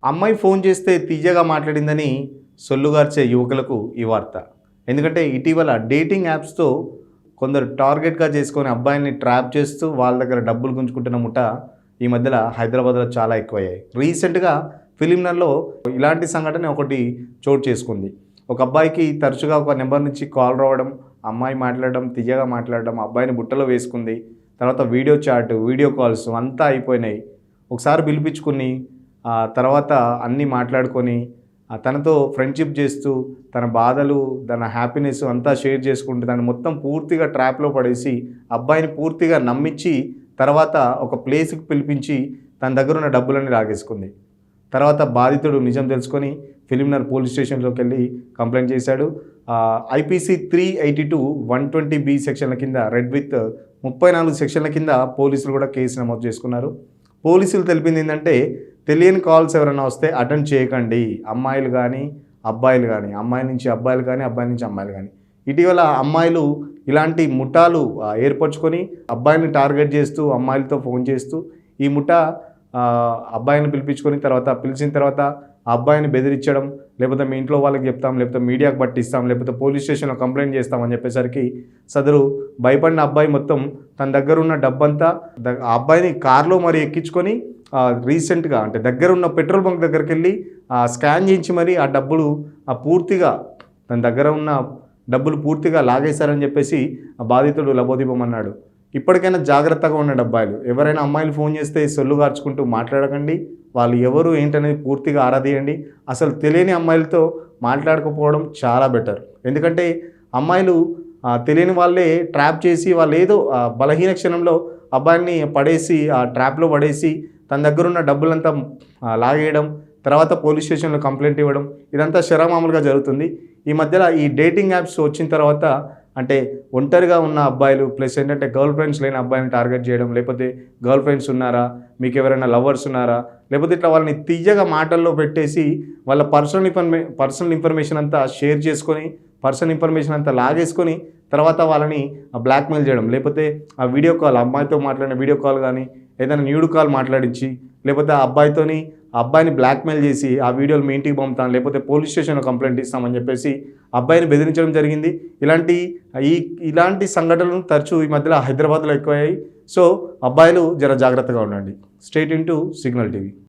అమ్మాయి ఫోన్ చేస్తే తీయగా మాట్లాడిందని సొల్లుగార్చే యువకులకు ఈ వార్త. ఎందుకంటే ఇటీవల డేటింగ్ యాప్స్తో కొందరు టార్గెట్గా చేసుకొని అబ్బాయిల్ని ట్రాప్ చేస్తూ వాళ్ళ దగ్గర డబ్బులు గుంజుకుంటున్న ముఠ ఈ మధ్యలో హైదరాబాద్లో చాలా ఎక్కువయ్యాయి. రీసెంట్గా ఫిలింనగర్లో ఇలాంటి సంఘటన ఒకటి చోటు చేసుకుంది. ఒక అబ్బాయికి తరచుగా ఒక నెంబర్ నుంచి కాల్ రావడం, అమ్మాయి మాట్లాడడం, తీయగా మాట్లాడడం, అబ్బాయిని బుట్టలో వేసుకుంది. తర్వాత వీడియో చాట్, వీడియో కాల్స్ అంతా అయిపోయినాయి. ఒకసారి పిలిపించుకుని తర్వాత అన్నీ మాట్లాడుకొని తనతో ఫ్రెండ్షిప్ చేస్తూ తన బాధలు, తన హ్యాపీనెస్ అంతా షేర్ చేసుకుంటూ దాన్ని మొత్తం పూర్తిగా ట్రాప్లో పడేసి అబ్బాయిని పూర్తిగా నమ్మించి తర్వాత ఒక ప్లేస్కి పిలిపించి తన దగ్గర ఉన్న డబ్బులన్నీ లాగేసుకుంది. తర్వాత బాధితుడు నిజం తెలుసుకొని ఫిలింనగర్ పోలీస్ స్టేషన్లోకి వెళ్ళి కంప్లైంట్ చేశాడు. IPC 382 120B సెక్షన్ల కింద రెడ్ విత్ 34 సెక్షన్ల కింద పోలీసులు కూడా కేసు నమోదు చేసుకున్నారు. పోలీసులు తెలిపింది ఏంటంటే, తెలియని కాల్స్ ఎవరైనా వస్తే అటెండ్ చేయకండి. అమ్మాయిలు కానీ అబ్బాయిలు కానీ, అమ్మాయి నుంచి అబ్బాయిలు కానీ అబ్బాయి నుంచి అమ్మాయిలు కానీ. ఇటీవల అమ్మాయిలు ఇలాంటి ముఠాలు ఏర్పరచుకొని అబ్బాయిని టార్గెట్ చేస్తూ అమ్మాయిలతో ఫోన్ చేస్తూ ఈ ముఠా అబ్బాయిని పిలిపించుకొని తర్వాత పిలిచిన తర్వాత ఆ అబ్బాయిని బెదిరించడం, లేకపోతే మీ ఇంట్లో వాళ్ళకి చెప్తాం, లేకపోతే మీడియాకు పట్టిస్తాం, లేకపోతే పోలీస్ స్టేషన్లో కంప్లైంట్ చేస్తామని చెప్పేసరికి సదరు భయపడిన అబ్బాయి మొత్తం తన దగ్గర ఉన్న డబ్బంతా ఆ అబ్బాయిని కారులో మరి ఎక్కించుకొని రీసెంట్గా అంటే దగ్గర ఉన్న పెట్రోల్ బంక్ దగ్గరికి వెళ్ళి స్కాన్ చేయించి మరి ఆ డబ్బులు పూర్తిగా తన దగ్గర ఉన్న డబ్బులు పూర్తిగా లాగేశారని చెప్పేసి ఆ బాధితుడు లబోదీపమన్నాడు. ఇప్పటికైనా జాగ్రత్తగా ఉండండి అబ్బాయిలు. ఎవరైనా అమ్మాయిలు ఫోన్ చేస్తే సొల్లు గార్చుకుంటూ మాట్లాడకండి. వాళ్ళు ఎవరు ఏంటనేది పూర్తిగా ఆరాధీయండి. అసలు తెలియని అమ్మాయిలతో మాట్లాడకపోవడం చాలా బెటర్. ఎందుకంటే అమ్మాయిలు తెలియని వాళ్ళే ట్రాప్ చేసి వాళ్ళు ఏదో బలహీన క్షణంలో అబ్బాయిని పడేసి ఆ ట్రాప్లో పడేసి తన దగ్గర ఉన్న డబ్బులంతా లాగేయడం, తర్వాత పోలీస్ స్టేషన్లో కంప్లైంట్ ఇవ్వడం, ఇదంతా శరమామూలుగా జరుగుతుంది. ఈ మధ్యలో ఈ డేటింగ్ యాప్స్ వచ్చిన తర్వాత అంటే ఒంటరిగా ఉన్న అబ్బాయిలు ప్లస్ ఏంటంటే గర్ల్ ఫ్రెండ్స్ లేని అబ్బాయిని టార్గెట్ చేయడం, లేకపోతే గర్ల్ ఫ్రెండ్స్ ఉన్నారా, మీకు ఎవరైనా లవర్స్ ఉన్నారా, లేకపోతే ఇట్లా వాళ్ళని తీయగా మాటల్లో పెట్టేసి వాళ్ళ పర్సనల్ ఇన్ఫర్మేషన్ అంతా షేర్ చేసుకొని పర్సనల్ ఇన్ఫర్మేషన్ అంతా లాగేసుకొని తర్వాత వాళ్ళని బ్లాక్మెయిల్ చేయడం, లేకపోతే ఆ వీడియో కాల్ అమ్మాయితో మాట్లాడిన వీడియో కాల్ కానీ ఏదైనా న్యూడ్ కాల్ మాట్లాడించి లేకపోతే ఆ అబ్బాయిని బ్లాక్మెయిల్ చేసి ఆ వీడియోలు మీ ఇంటికి పంపుతాను, లేకపోతే పోలీస్ స్టేషన్లో కంప్లైంట్ ఇస్తామని చెప్పేసి అబ్బాయిని బెదిరించడం జరిగింది. ఇలాంటి సంఘటనలు తరచూ ఈ మధ్యలో హైదరాబాద్లో ఎక్కువయ్యాయి. సో అబ్బాయిలు జర జాగ్రత్తగా ఉండండి. Straight into signal TV.